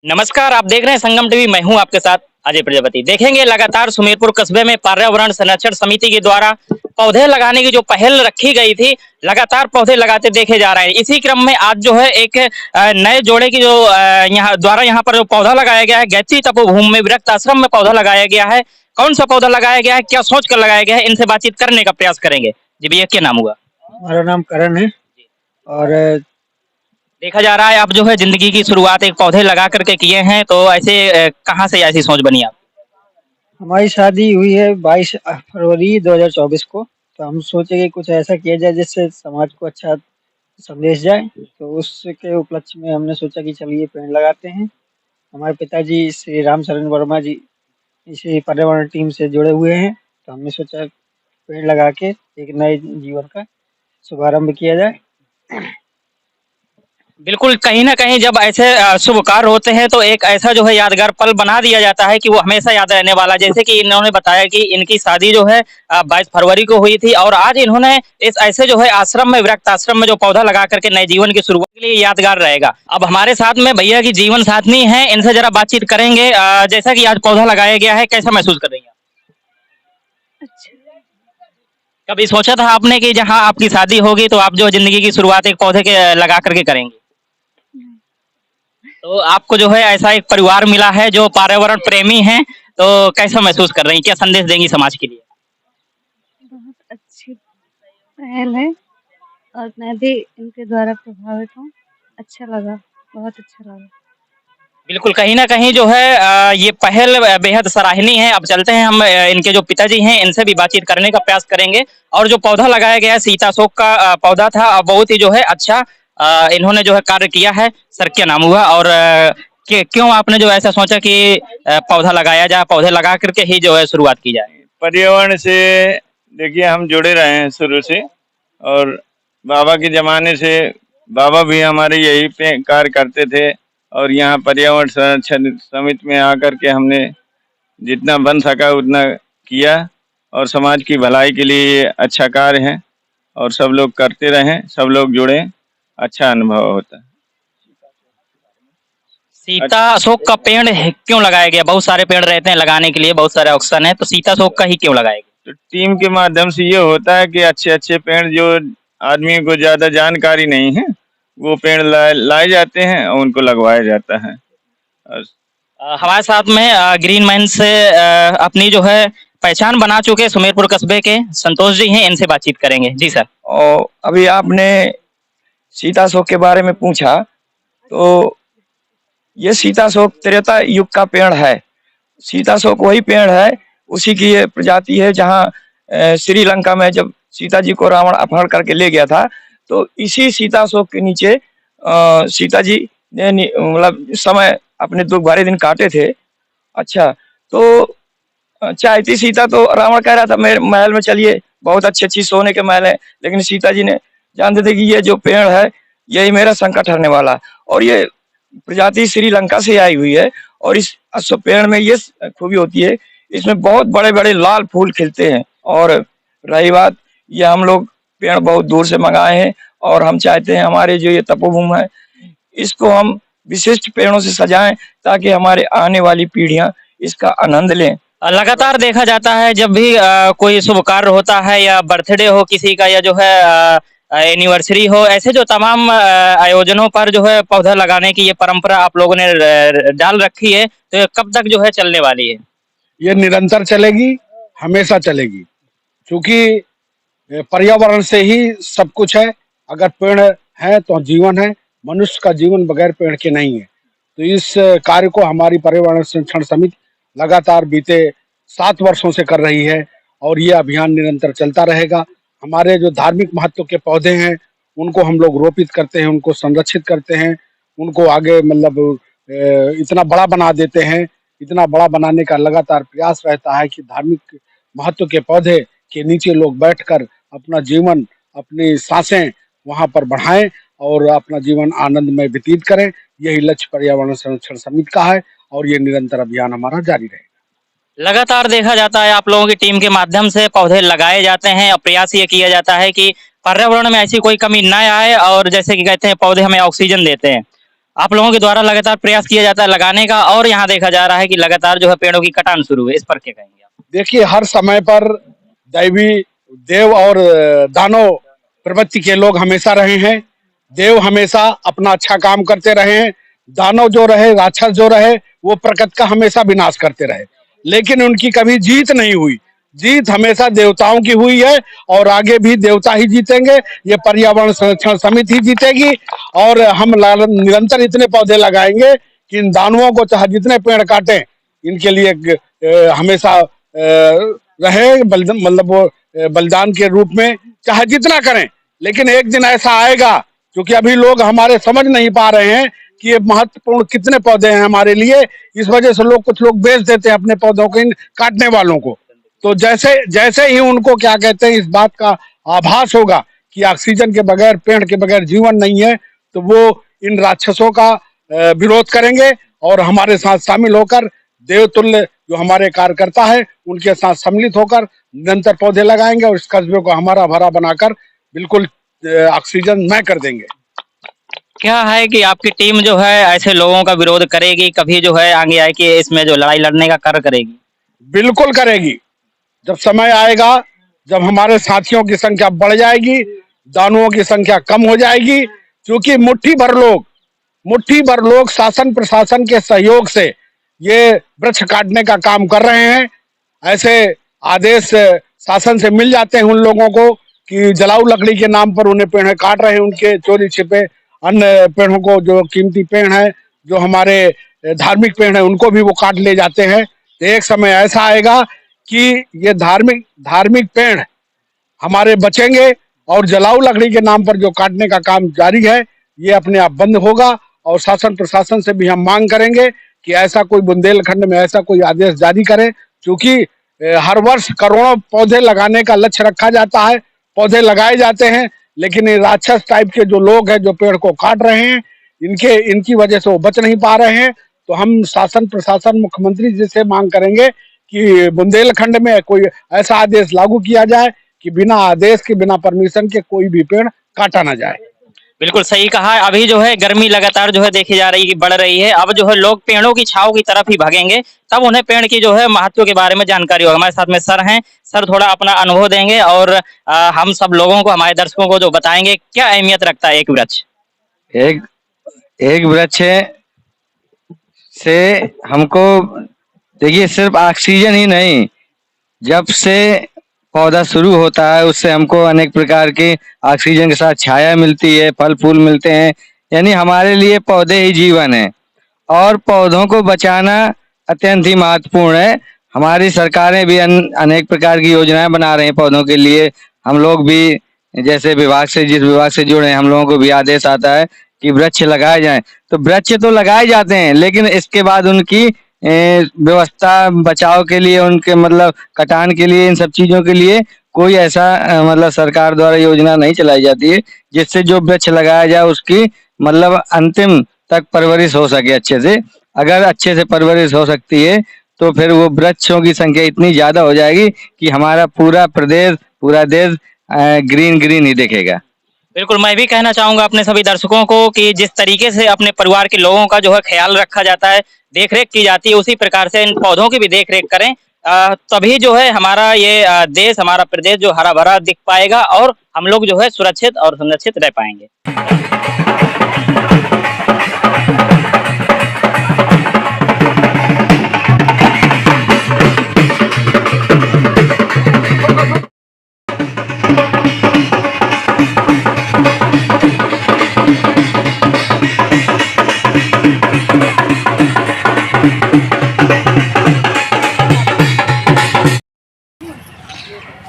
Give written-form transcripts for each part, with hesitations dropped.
नमस्कार, आप देख रहे हैं संगम टीवी। मैं हूं आपके साथ अजय प्रजापति। देखेंगे लगातार सुमेरपुर कस्बे में पर्यावरण संरक्षण समिति के द्वारा पौधे लगाने की जो पहल रखी गई थी, लगातार पौधे लगाते देखे जा रहे हैं। इसी क्रम में आज जो है एक नए जोड़े की जो यहाँ पर जो पौधा लगाया गया है, गैती तपोभूमि में विरक्त आश्रम में पौधा लगाया गया है। कौन सा पौधा लगाया गया है, क्या सोच कर लगाया गया है, इनसे बातचीत करने का प्रयास करेंगे। जी भैया, क्या नाम हुआ? हमारा नाम करण है। और देखा जा रहा है आप जो है जिंदगी की शुरुआत एक पौधे लगा करके किए हैं, तो ऐसे कहाँ से ऐसी सोच बनी आप? हमारी शादी हुई है 22 फरवरी 2024 को। तो हम सोचे कि कुछ ऐसा किया जाए जिससे समाज को अच्छा संदेश जाए। तो उसके उपलक्ष्य में हमने सोचा कि चलिए पेड़ लगाते हैं। हमारे पिताजी श्री राम शरण वर्मा जी इसी पर्यावरण टीम से जुड़े हुए हैं। तो हमने सोचा पेड़ लगा के एक नए जीवन का शुभारंभ किया जाए। बिल्कुल, कहीं न कहीं जब ऐसे शुभ कार्य होते हैं तो एक ऐसा जो है यादगार पल बना दिया जाता है कि वो हमेशा याद रहने वाला। जैसे कि इन्होंने बताया कि इनकी शादी जो है 22 फरवरी को हुई थी और आज इन्होंने इस ऐसे जो है आश्रम में, विरक्त आश्रम में जो पौधा लगा करके नए जीवन की शुरुआत के लिए यादगार रहेगा। अब हमारे साथ में भैया की जीवन साथनी हैं, इनसे ज़रा बातचीत करेंगे। जैसा कि आज पौधा लगाया गया है, कैसा महसूस कर रही हैं आप? अच्छा। कभी सोचा था आपने कि जहाँ आपकी शादी होगी तो आप जो है ज़िंदगी की शुरुआत एक पौधे के लगा करके करेंगी? हम्म, तो आपको जो है ऐसा एक परिवार मिला है जो पर्यावरण प्रेमी हैं, तो कैसा महसूस कर रही हैं? क्या संदेश देंगी समाज के लिए? बहुत अच्छी पहल है और मैं भी इनके द्वारा प्रभावित हूँ। अच्छा लगा, बहुत अच्छा लगा। बिल्कुल, कहीं न कहीं जो है ये पहल बेहद सराहनीय है। अब चलते हैं हम इनके जो पिताजी हैं, इनसे भी बातचीत करने का प्रयास करेंगे। और जो पौधा लगाया गया है, सीता अशोक का पौधा था, बहुत ही जो है अच्छा इन्होंने जो है कार्य किया है। सर, क्या नाम हुआ और कि क्यों आपने जो ऐसा सोचा कि पौधा लगाया जाए, पौधे लगा कर के ही जो है शुरुआत की जाए? पर्यावरण से देखिए हम जुड़े रहे हैं शुरू से। और बाबा के ज़माने से बाबा भी हमारे यही पे कार्य करते थे। और यहाँ पर्यावरण संरक्षण समिति में आकर के हमने जितना बन सका उतना किया। और समाज की भलाई के लिए ये अच्छा कार्य है और सब लोग करते रहें, सब लोग जुड़ें, अच्छा अनुभव होता है। सीता अशोक का पेड़ क्यों लगाया गया? बहुत सारे पेड़ रहते हैं लगाने के लिए, बहुत सारे ऑप्शन है, तो सीता अशोक का ही क्यों लगाया गया? तो टीम के माध्यम से ये होता है कि अच्छे अच्छे पेड़ जो आदमी को ज़्यादा जानकारी नहीं है वो पेड़ लाए जाते हैं और उनको लगवाया जाता है। और हमारे साथ में ग्रीन मैन से अपनी जो है पहचान बना चुके सुमेरपुर कस्बे के संतोष जी हैं, इनसे बातचीत करेंगे। जी सर। और अभी आपने सीताशोक के बारे में पूछा, तो ये सीताशोक त्रेता युग का पेड़ है। सीताशोक वही पेड़ है, उसी की ये प्रजाति है जहाँ श्रीलंका में जब सीता जी को रावण अपहरण करके ले गया था, तो इसी सीताशोक के नीचे सीता जी ने मतलब समय अपने दुख भरे दिन काटे थे। अच्छा, तो चाहती सीता तो रावण कह रहा था मेरे महल में चलिए, बहुत अच्छी अच्छी सोने के महल है, लेकिन सीता जी ने जानते थे कि ये जो पेड़ है यही मेरा संकट हरने वाला। और ये प्रजाति श्रीलंका से आई हुई है। और इस पेड़ में ये खूबी होती है, इसमें बहुत बड़े बड़े लाल फूल खिलते हैं। और रही बात, ये हम लोग पेड़ बहुत दूर से मंगाए हैं और हम चाहते हैं हमारे जो ये तपोभूमि है इसको हम विशिष्ट पेड़ों से सजाएं ताकि हमारे आने वाली पीढ़ियां इसका आनंद लें। लगातार देखा जाता है जब भी कोई शुभ कार्य होता है या बर्थडे हो किसी का या जो है एनिवर्सरी हो, ऐसे जो तमाम आयोजनों पर जो है पौधा लगाने की ये परंपरा आप लोगों ने डाल रखी है, तो ये कब तक जो है चलने वाली है? ये निरंतर चलेगी, हमेशा चलेगी, क्योंकि पर्यावरण से ही सब कुछ है। अगर पेड़ है तो जीवन है, मनुष्य का जीवन बगैर पेड़ के नहीं है। तो इस कार्य को हमारी पर्यावरण संरक्षण समिति लगातार बीते 7 वर्षों से कर रही है और ये अभियान निरंतर चलता रहेगा। हमारे जो धार्मिक महत्व के पौधे हैं उनको हम लोग रोपित करते हैं, उनको संरक्षित करते हैं, उनको आगे मतलब इतना बड़ा बना देते हैं। इतना बड़ा बनाने का लगातार प्रयास रहता है कि धार्मिक महत्व के पौधे के नीचे लोग बैठकर अपना जीवन, अपनी सांसें वहाँ पर बढ़ाएं और अपना जीवन आनंदमय व्यतीत करें। यही लक्ष्य पर्यावरण संरक्षण समिति का है और ये निरंतर अभियान हमारा जारी रहेगा। लगातार देखा जाता है आप लोगों की टीम के माध्यम से पौधे लगाए जाते हैं और प्रयास ये किया जाता है कि पर्यावरण में ऐसी कोई कमी न आए और जैसे कि कहते हैं पौधे हमें ऑक्सीजन देते हैं। आप लोगों के द्वारा लगातार प्रयास किया जाता है लगाने का, और यहाँ देखा जा रहा है कि लगातार जो है पेड़ों की कटान शुरू है, इस पर क्या कहेंगे आप? देखिए, हर समय पर दैवी देव और दानव प्रवृत्ति के लोग हमेशा रहे हैं। देव हमेशा अपना अच्छा काम करते रहे हैं, दानव जो रहे, राक्षस जो रहे, वो प्रकृति का हमेशा विनाश करते रहे, लेकिन उनकी कभी जीत नहीं हुई। जीत हमेशा देवताओं की हुई है और आगे भी देवता ही जीतेंगे। ये पर्यावरण संरक्षण समिति ही जीतेगी और हम निरंतर इतने पौधे लगाएंगे कि इन दानवों को चाहे जितने पेड़ काटें, इनके लिए हमेशा रहे मतलब वो बलिदान के रूप में चाहे जितना करें। लेकिन एक दिन ऐसा आएगा, क्योंकि अभी लोग हमारे समझ नहीं पा रहे हैं कि ये महत्वपूर्ण कितने पौधे हैं हमारे लिए। इस वजह से कुछ लोग बेच देते हैं अपने पौधों को इन काटने वालों को। तो जैसे जैसे ही उनको क्या कहते हैं, इस बात का आभास होगा कि ऑक्सीजन के बगैर, पेड़ के बगैर जीवन नहीं है, तो वो इन राक्षसों का विरोध करेंगे और हमारे साथ शामिल होकर देवतुल्य जो हमारे कार्यकर्ता है उनके साथ सम्मिलित होकर निरंतर पौधे लगाएंगे और इस कस्बे को हमारा भरा बनाकर बिल्कुल ऑक्सीजन कर देंगे। क्या है कि आपकी टीम जो है ऐसे लोगों का विरोध करेगी, कभी जो है आगे आए कि इसमें जो लड़ाई लड़ने का कार्य करेगी? बिल्कुल करेगी। जब समय आएगा, जब हमारे साथियों की संख्या बढ़ जाएगी, दानवों की संख्या कम हो जाएगी, क्योंकि मुट्ठी भर लोग शासन प्रशासन के सहयोग से ये वृक्ष काटने का काम कर रहे हैं। ऐसे आदेश शासन से मिल जाते हैं उन लोगों को कि जलाऊ लकड़ी के नाम पर उन्हें पेड़ काट रहे हैं, उनके चोरी छिपे अन्य पेड़ों को, जो कीमती पेड़ हैं, जो हमारे धार्मिक पेड़ हैं, उनको भी वो काट ले जाते हैं। तो एक समय ऐसा आएगा कि ये धार्मिक पेड़ हमारे बचेंगे और जलाऊ लकड़ी के नाम पर जो काटने का काम जारी है ये अपने आप बंद होगा। और शासन प्रशासन से भी हम मांग करेंगे कि ऐसा कोई बुंदेलखंड में ऐसा कोई आदेश जारी करें, क्योंकि हर वर्ष करोड़ों पौधे लगाने का लक्ष्य रखा जाता है, पौधे लगाए जाते हैं, लेकिन ये राक्षस टाइप के जो लोग हैं जो पेड़ को काट रहे हैं, इनकी वजह से वो बच नहीं पा रहे हैं। तो हम शासन प्रशासन, मुख्यमंत्री जी से मांग करेंगे कि बुंदेलखंड में कोई ऐसा आदेश लागू किया जाए कि बिना आदेश के, बिना परमिशन के कोई भी पेड़ काटा ना जाए। बिल्कुल सही कहा। अभी जो है गर्मी लगातार जो है देखी जा रही है कि बढ़ रही है। अब जो है लोग पेड़ों की छांव की तरफ ही भागेंगे, तब उन्हें पेड़ की जो है महत्व के बारे में जानकारी होगा। हमारे साथ में सर हैं, सर थोड़ा अपना अनुभव देंगे और हम सब लोगों को, हमारे दर्शकों को जो बताएंगे क्या अहमियत रखता है एक वृक्ष। एक वृक्ष से हमको देखिए सिर्फ ऑक्सीजन ही नहीं, जब से पौधा शुरू होता है उससे हमको अनेक प्रकार की ऑक्सीजन के साथ छाया मिलती है, फल फूल मिलते हैं। यानी हमारे लिए पौधे ही जीवन है और पौधों को बचाना अत्यंत ही महत्वपूर्ण है। हमारी सरकारें भी अनेक प्रकार की योजनाएं बना रही हैं पौधों के लिए। हम लोग भी जैसे जिस विभाग से जुड़े हैं, हम लोगों को भी आदेश आता है कि वृक्ष लगाए जाएं। तो वृक्ष तो लगाए जाते हैं, लेकिन इसके बाद उनकी व्यवस्था, बचाव के लिए, उनके मतलब कटान के लिए, इन सब चीजों के लिए कोई ऐसा मतलब सरकार द्वारा योजना नहीं चलाई जाती है जिससे जो वृक्ष लगाया जाए उसकी मतलब अंतिम तक परवरिश हो सके अच्छे से। अगर अच्छे से परवरिश हो सकती है तो फिर वो वृक्षों की संख्या इतनी ज्यादा हो जाएगी कि हमारा पूरा प्रदेश, पूरा देश ग्रीन ही दिखेगा। बिल्कुल, मैं भी कहना चाहूंगा अपने सभी दर्शकों को कि जिस तरीके से अपने परिवार के लोगों का जो है ख्याल रखा जाता है, देखरेख की जाती है, उसी प्रकार से इन पौधों की भी देखरेख करें, तभी जो है हमारा ये देश, हमारा प्रदेश जो हरा भरा दिख पाएगा और हम लोग जो है सुरक्षित और संरक्षित रह पाएंगे।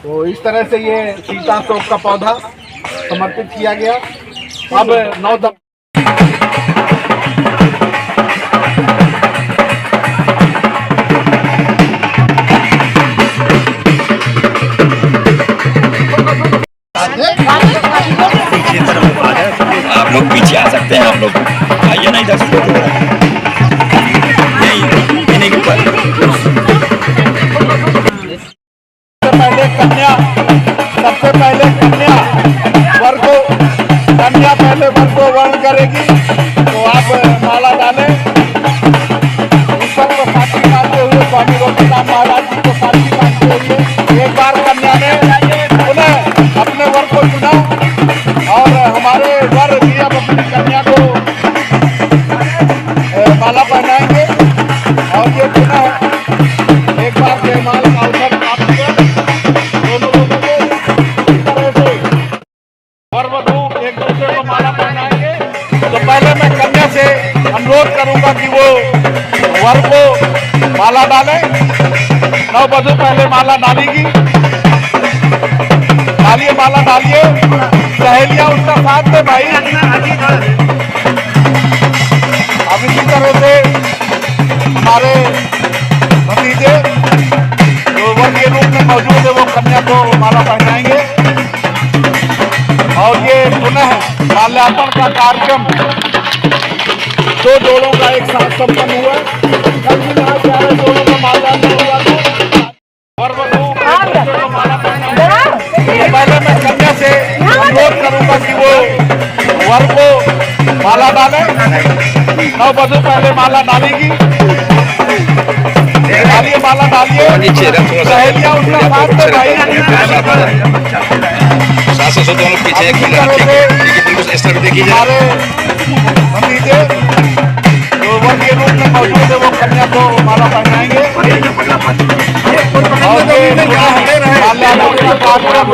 तो इस तरह से ये सीता शोक का पौधा समर्पित किया गया। अब 9 आप लोग पीछे आ सकते हैं, आप लोग आइए ना इधर से। सबसे पहले कन्या वर को वर्ण करेगी। तो आप महाराज जी को साक्षी मानते हुए एक बार कन्या ने पुनः अपने वर को चुना और हमारे वर भी अब अपनी कन्या को माला पहनाएंगे और ये पुनः एक बार जयमाल का अवसर प्राप्त हुआ। दोनों लोगों को इस तरह से वर वधू एक दूसरे को माला पहनाएंगे। तो पहले मैं कन्या से अनुरोध करूंगा कि वो वर को माला डाले। नववधू पहले माला डालेगी, डालिए माला डालिए, सहेलियां उसका साथ दे भाई। अब इसी तरह से हमारे भतीजे जो वर के रूप में मौजूद है वो कन्या को माला पहनाएंगे और ये पुनः माल्यार्पण का कार्यक्रम दो जोड़ों का एक साथ संपन्न हुआ। कल भी यहाँ 11 जोड़ों का माल्यार्पण हुआ था। वर वधू को माला पहनाएंगे। पहले मैं कन्या से अनुरोध करूंगा कि वो वर को माला डाले। नववधू पहले माला डालेगी, डालिए माला डालिए, सहेलियां उसका साथ दे भाई। हमारे भतीजे जो वर के रूप में मौजूद है वो कन्या को माला पहनाएंगे और माल्यार्पण का कार्यक्रम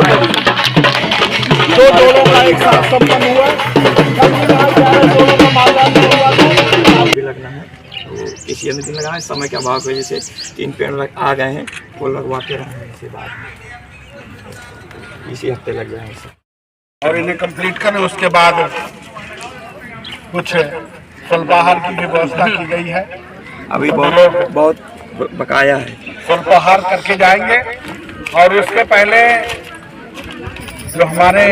दो जोड़ों का एक साथ संपन्न हुआ। कल भी यहाँ 11 जोड़ों का माल्यार्पण हुआ था। भी लगना है तो किसी अन्य दिन लगाना है। समय के अभाव की वजह से 3 पेड़ आ गए हैं, वो लगवाते रहेंगे इसी बाद इसी हफ्ते लग जाएंगे और इन्हें कंप्लीट करें। उसके बाद कुछ स्वल्पाहार की भी व्यवस्था की गई है। अभी बहुत बकाया है। स्वल्पाहार करके जाएंगे और उसके पहले जो हमारे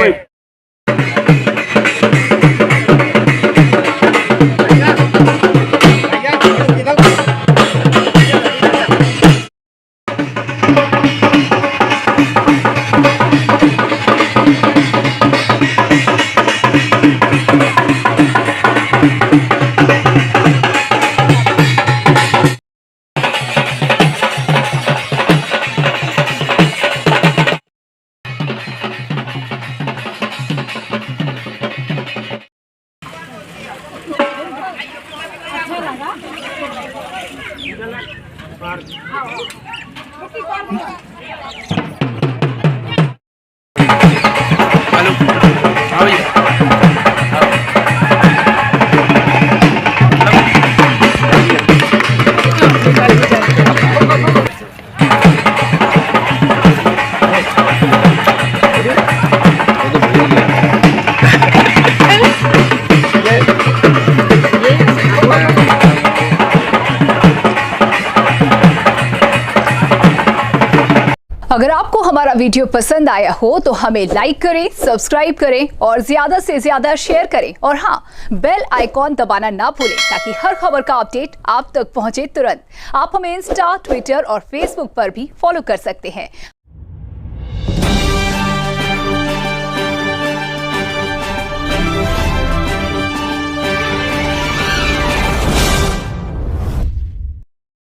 अगर आपको हमारा वीडियो पसंद आया हो तो हमें लाइक करें, सब्सक्राइब करें और ज्यादा से ज्यादा शेयर करें और हाँ, बेल आइकॉन दबाना ना भूलें ताकि हर खबर का अपडेट आप तक पहुंचे तुरंत। आप हमें इंस्टा, ट्विटर और फेसबुक पर भी फॉलो कर सकते हैं।